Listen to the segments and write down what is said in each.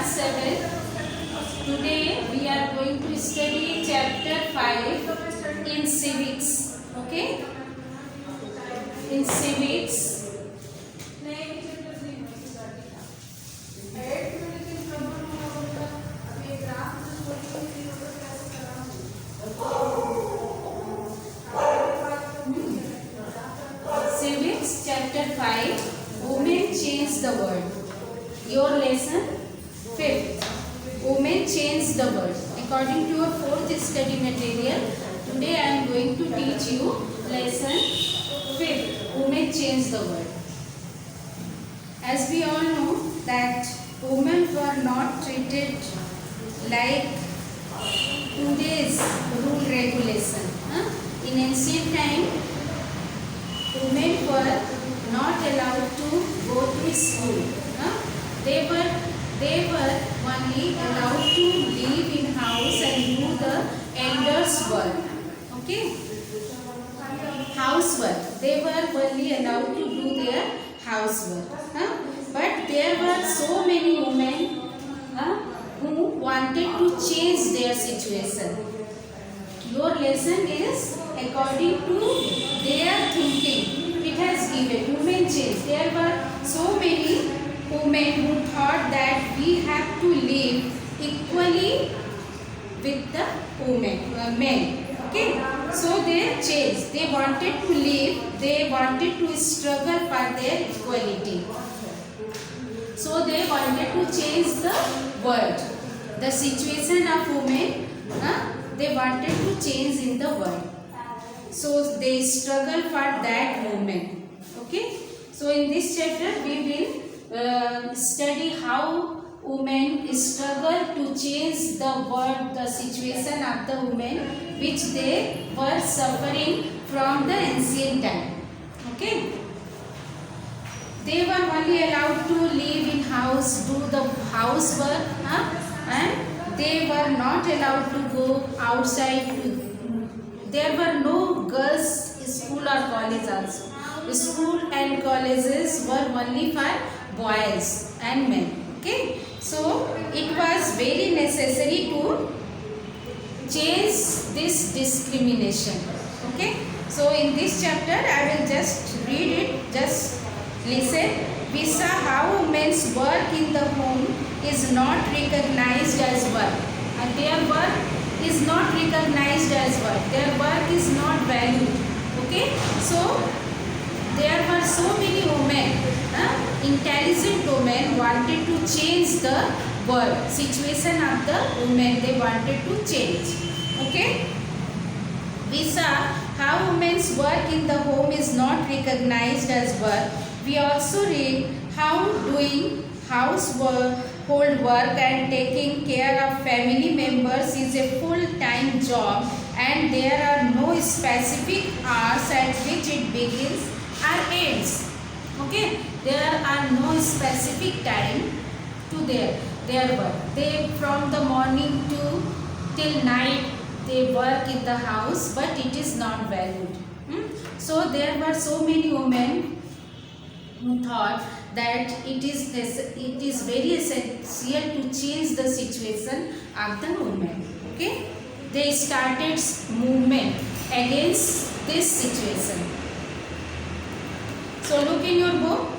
class 7. Today we are going to study chapter 5 in civics. Okay? In civics. Civics chapter 5. Women change the world. Your lesson 5th. Women change the world. According to your 4th study material, today I am going to teach you lesson 5th. Women change the world. As we all know that women were not treated like today's rule regulation. In ancient time, women were not allowed to go to school. They were only allowed to live in house and do the elders' work. Okay? Housework. They were only allowed to do their housework. But there were so many women who wanted to change their situation. Your lesson is according to their thinking. It has given women change. There were so many women who thought that we have to live equally with the men. Okay, so they changed. They wanted to live. They wanted to struggle for their equality. So they wanted to change the world, the situation of women. They wanted to change in the world. So they struggle for that movement. Okay. So in this chapter we will study how women struggle to change the world, the situation of the women which they were suffering from the ancient time. Okay. They were only allowed to live in house, do the housework, and they were not allowed to go outside. There were no girls' school or college also. School and colleges were only for boys and men. Okay, so it was very necessary to change this discrimination. Okay, so in this chapter I will just read it. Just listen. We saw how women's work in the home is not recognized as work. And their work is not recognized as work. Their work is not valued. Okay, so there were so many women, intelligent women wanted to change the world, situation of the women. They wanted to change. Okay, we saw how women's work in the home is not recognized as work. We also read how doing housework, work and taking care of family members is a full-time job and there are no specific hours at which it begins or ends. Okay, there are no specific time to their work. They from the morning to till night they work in the house, but it is not valued. So there were so many women who thought that it is very essential to change the situation of the women. Okay, they started movement against this situation. So look in your book.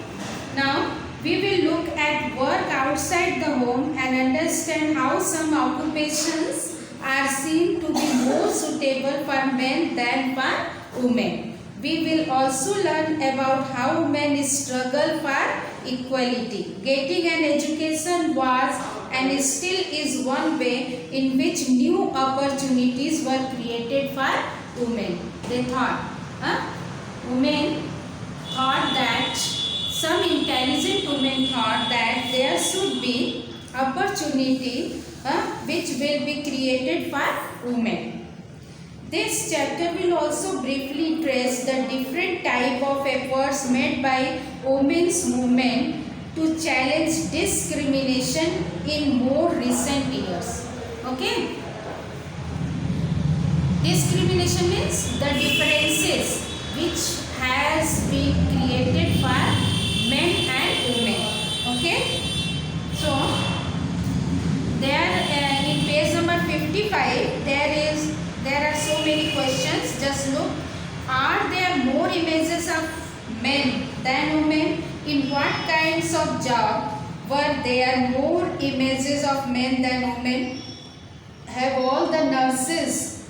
Now we will look at work outside the home and understand how some occupations are seen to be more suitable for men than for women. We will also learn about how women struggle for equality. Getting an education was and still is one way in which new opportunities were created for women. They thought, women thought that, some intelligent women thought that there should be opportunity which will be created for women. This chapter will also briefly trace the different type of efforts made by women's movement to challenge discrimination in more recent years. Okay? Discrimination means the differences which has been created for men and women. Okay? So men than women? In what kinds of job were there more images of men than women? Have all the nurses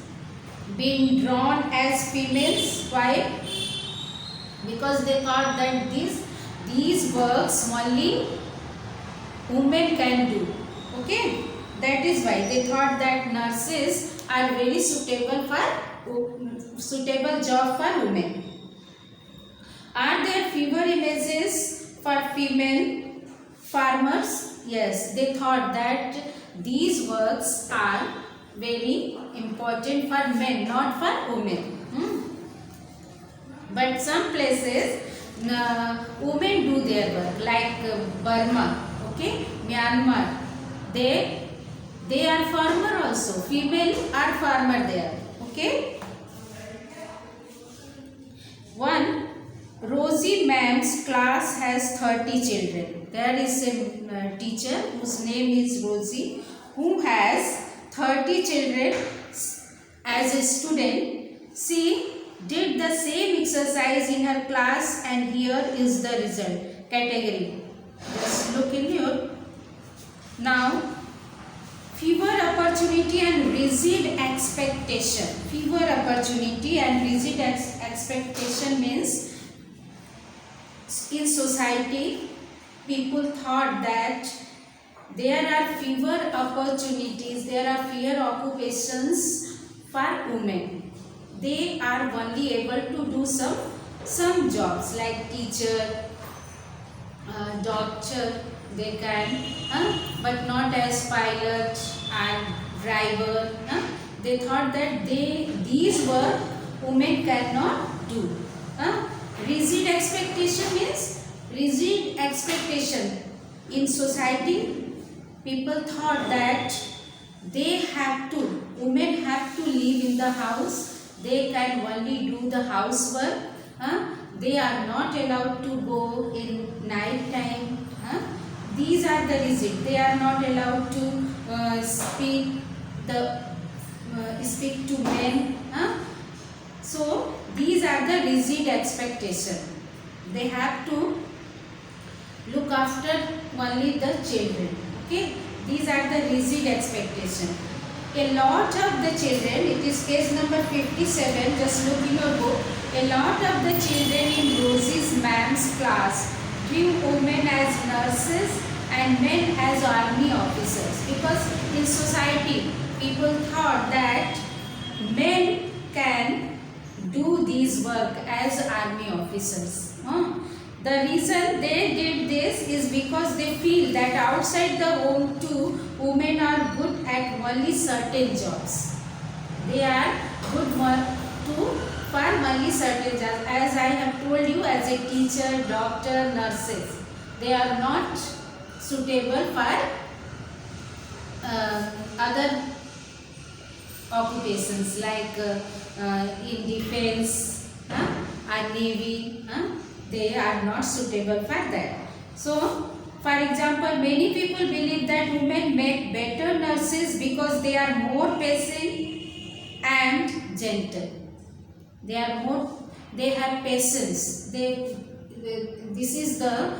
been drawn as females? Why? Because they thought that these works only women can do. Okay, that is why they thought that nurses are very suitable job for women. Are there fewer images for female farmers? Yes, they thought that these works are very important for men, not for women. But some places women do their work, like Burma, okay, Myanmar. They are farmer also. Female are farmer there. Okay. One Rosie ma'am's class has 30 children. There is a teacher whose name is Rosie, who has 30 children as a student. She did the same exercise in her class, and here is the result. Category. Just look in your. Now, fewer opportunity and rigid expectation. Fewer opportunity and rigid expectation means in society people thought that there are fewer opportunities, there are fewer occupations for women. They are only able to do some jobs like teacher, doctor, they can, but not as pilot and driver. They thought that these work women cannot do. Rigid expectation means rigid expectation in society. People thought that women have to live in the house. They can only do the housework. They are not allowed to go in night time. These are the rigid. They are not allowed to speak to men. So these are the rigid expectation. They have to look after only the children. Okay, these are the rigid expectation. A lot of the children, it is case number 57, just look in your book. A lot of the children in Rosie's ma'am's class view women as nurses and men as army officers, because in society people thought that men can do this work as army officers. The reason they did this is because they feel that outside the home too, women are good at only certain jobs. They are good for only certain jobs. As I have told you, as a teacher, doctor, nurses, they are not suitable for other occupations like in defense and navy. They are not suitable for that. So, for example, many people believe that women make better nurses because they are more patient and gentle. They have patience. This is the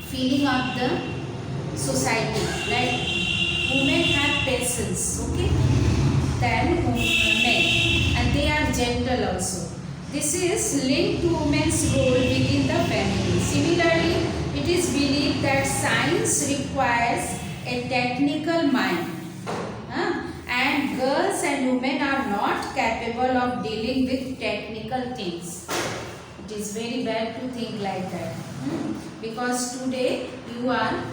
feeling of the society. Like women have patience, okay, than men, and they are gentle also. This is linked to women's role within the family. Similarly, it is believed that science requires a technical mind, and girls and women are not capable of dealing with technical things. It is very bad to think like that, because today you are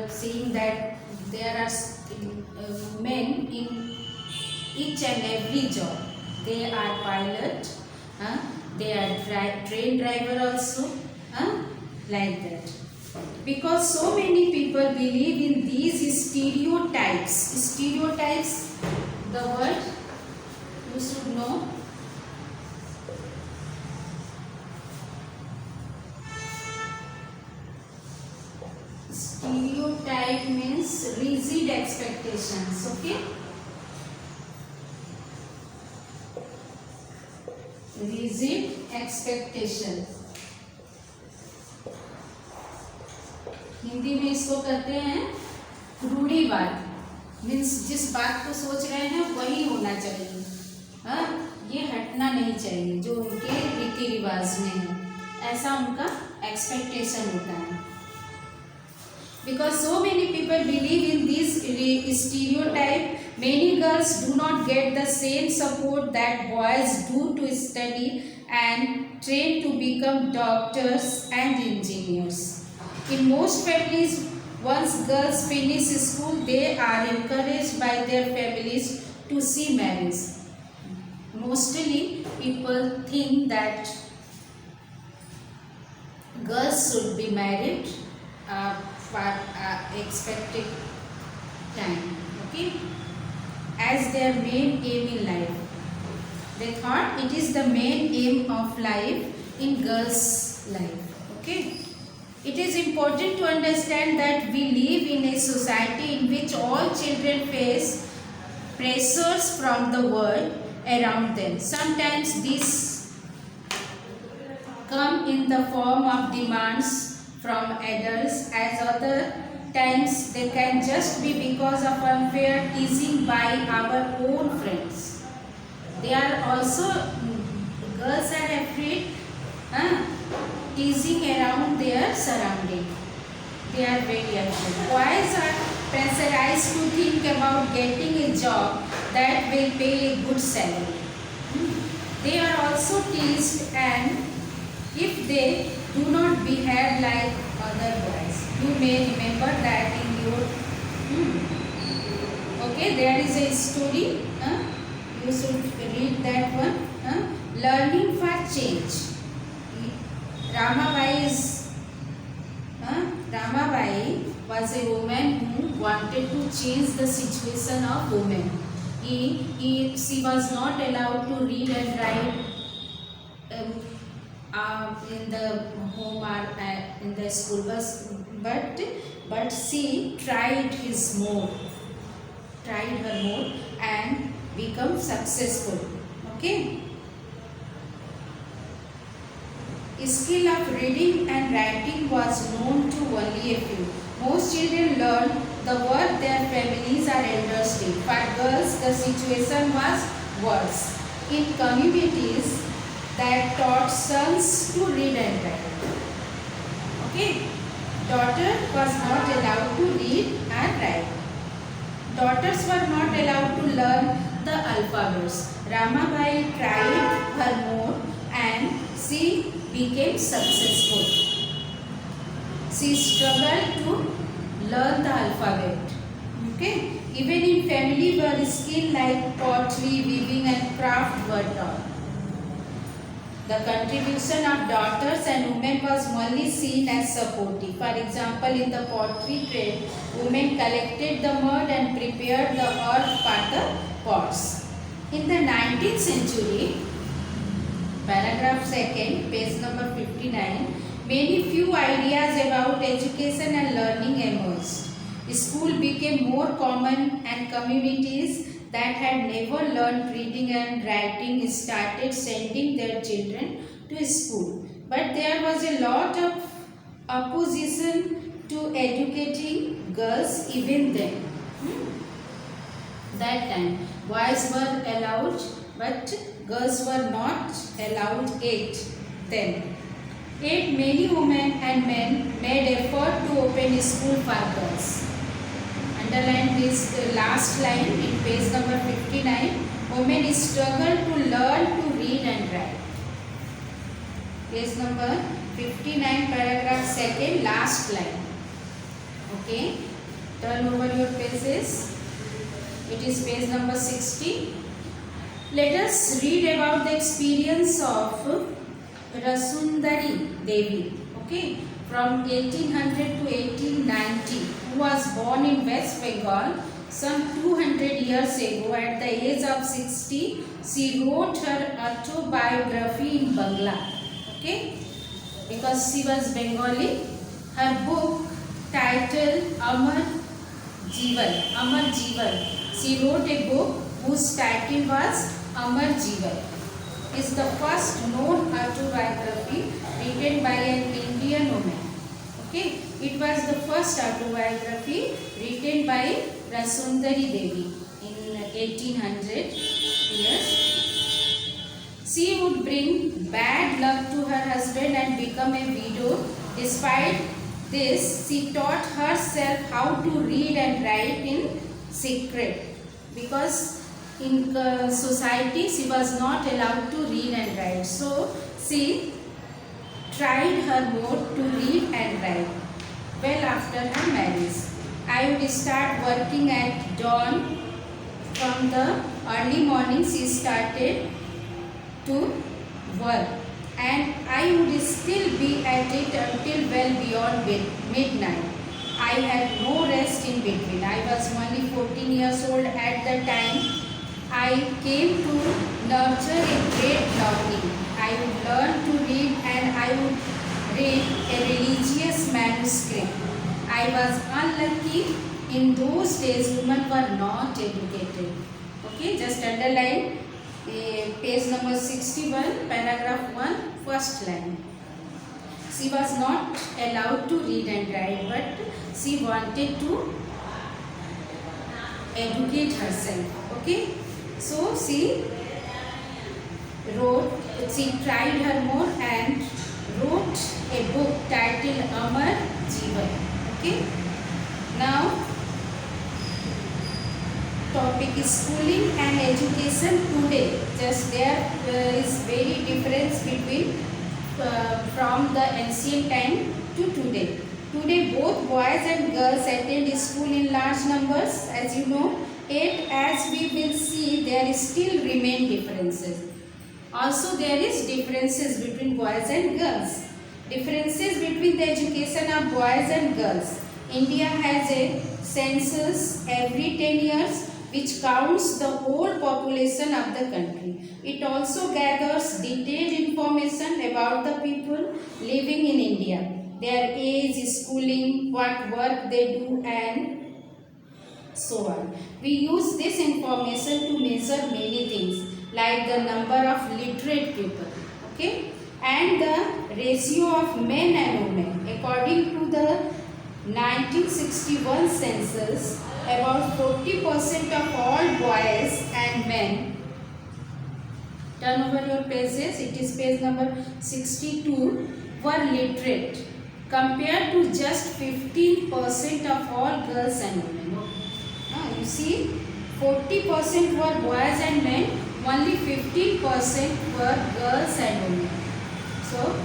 seeing that there are men in each and every job. They are pilot, they are train driver also, like that. Because so many people believe in these stereotypes. Stereotypes, the word you should know. Stereotype means rigid expectations, okay? rigid expectation. Hindi में इसको कहते हैं रूढ़िवाद, means जिस बात को सोच रहे हैं वही होना चाहिए, हाँ, ये हटना नहीं चाहिए जो उनके रीति रिवाज में है, ऐसा उनका एक्सपेक्टेशन होता है. Because so many people believe in this stereotype, many girls do not get the same support that boys do to study and train to become doctors and engineers. In most families, once girls finish school, they are encouraged by their families to see marriage. Mostly people think that girls should be married for expected time, okay, as their main aim in life. They thought it is the main aim of life in girls' life, okay. It is important to understand that we live in a society in which all children face pressures from the world around them. Sometimes these come in the form of demands from adults, as other times they can just be because of unfair teasing by our own friends. They are also, girls are afraid teasing around their surrounding. They are very afraid. Boys are pressurized to think about getting a job that will pay a good salary. They are also teased, and if they do not behave like other boys. You may remember that in your okay, there is a story, you should read that one. Learning for change. Ramabai was a woman who wanted to change the situation of women. She was not allowed to read and write in the home or in the school, but she tried her more and become successful. Okay. Skill of reading and writing was known to only a few. Most children learned the work their families or elders did. For girls, the situation was worse. In communities that taught sons to read and write, okay, daughter was not allowed to read and write. Daughters were not allowed to learn the alphabets. Ramabai tried her more and she became successful. She struggled to learn the alphabet. Okay, even in family where skill like pottery, weaving and craft were taught. The contribution of daughters and women was only seen as supportive. For example, in the pottery trade, women collected the mud and prepared the earth for the pots. In the 19th century, paragraph 2, page number 59, many few ideas about education and learning emerged. School became more common and communities that had never learned reading and writing started sending their children to school. But there was a lot of opposition to educating girls even then. That time, boys were allowed, but girls were not allowed yet then. Yet many women and men made effort to open school for girls. Underline this last line in page number 59. Women struggle to learn to read and write. Page number 59, paragraph 2, last line. Okay. Turn over your pages. It is page number 60. Let us read about the experience of Rasundari Devi. Okay. From 1800 to 1890, who was born in West Bengal some 200 years ago. At the age of 60, she wrote her autobiography in Bangla. Okay, because she was Bengali. Her book titled Amar Jeevan. She wrote a book whose title was Amar Jeevan. is the first known autobiography written by an Indian woman. Okay, it was the first autobiography written by Rasundari Devi in 1800 years. She would bring bad luck to her husband and become a widow. Despite this, she taught herself how to read and write in secret, because in society she was not allowed to read and write. So she tried her more to read and write. Well, after her marriage, I would start working at dawn. From the early morning she started to work, and I would still be at it until well beyond midnight. I had no rest in between. I was only 14 years old at the time. I came to nurture a great longing. I would learn to read, and I would read a religious manuscript. I was unlucky. In those days, women were not educated. Okay, just underline page number 61, paragraph 1, first line. She was not allowed to read and write, but she wanted to educate herself. Okay, so she tried her more and wrote a book titled Amar Jeevan. Okay, now topic is schooling and education today. Just there is very difference between from the ancient time to today. Today both boys and girls attend school in large numbers, as you know. Yet as we will see, there still remain differences. Also there is differences between boys and girls. Differences between the education of boys and girls. India has a census every 10 years which counts the whole population of the country. It also gathers detailed information about the people living in India, their age, schooling, what work they do, and so on. We use this information to measure many things like the number of literate people, okay, and the ratio of men and women. According to the 1961 census, about 40% of all boys and men, turn over your pages, it is page number 62, were literate compared to just 15% of all girls and women. You see, 40% were boys and men, only 15% were girls and women. So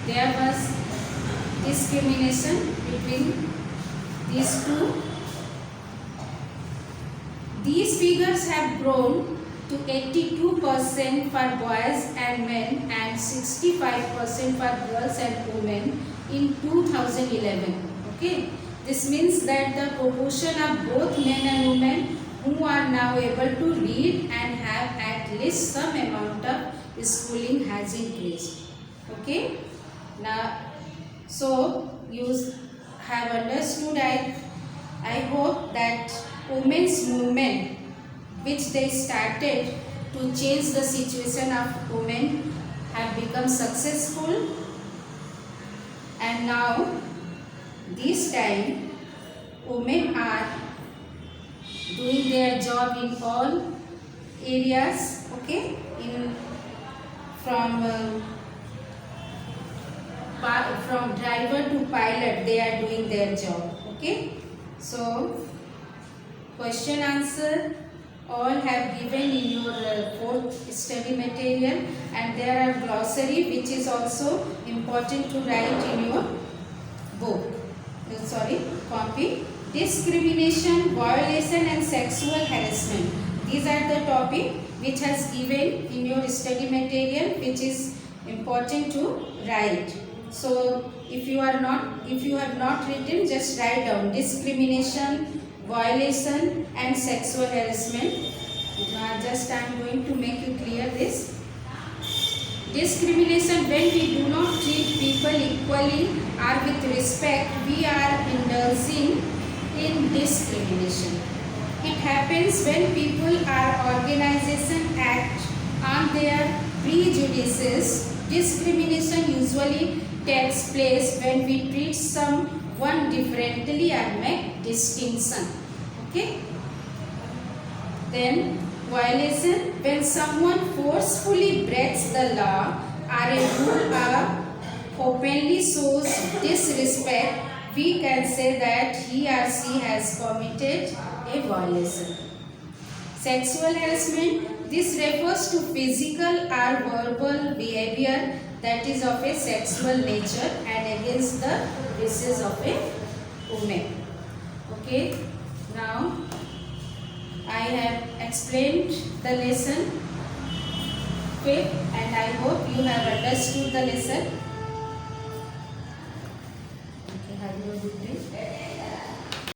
there was discrimination between these two. These figures have grown to 82% for boys and men and 65% for girls and women in 2011. Okay, this means that the proportion of both men and women who are now able to read and have at least some amount of schooling has increased. Okay, now so you have understood. I hope that women's movement which they started to change the situation of women have become successful, and now this time women are doing their job in all areas. Okay, from driver to pilot, they are doing their job. Okay, so question answer all have given in your fourth study material, and there are glossary which is also important to write in your book. Copy. Discrimination, violation and sexual harassment. These are the topic which has given in your study material, which is important to write. So if you have not written, just write down discrimination, violation and sexual harassment. Just I am going to make you clear this. Discrimination, when we do not treat people equally or with respect, we are indulging in discrimination. It happens when people or organizations act on their prejudices. Discrimination usually takes place when we treat someone differently and make distinction. Okay. Then violation, when someone forcefully breaks the law or a rule or openly shows disrespect, we can say that he or she has committed a violation. Sexual harassment, this refers to physical or verbal behavior that is of a sexual nature and against the wishes of a woman. Okay, now I have explained the lesson. Okay, and I hope you have understood the lesson. Okay, have a good day.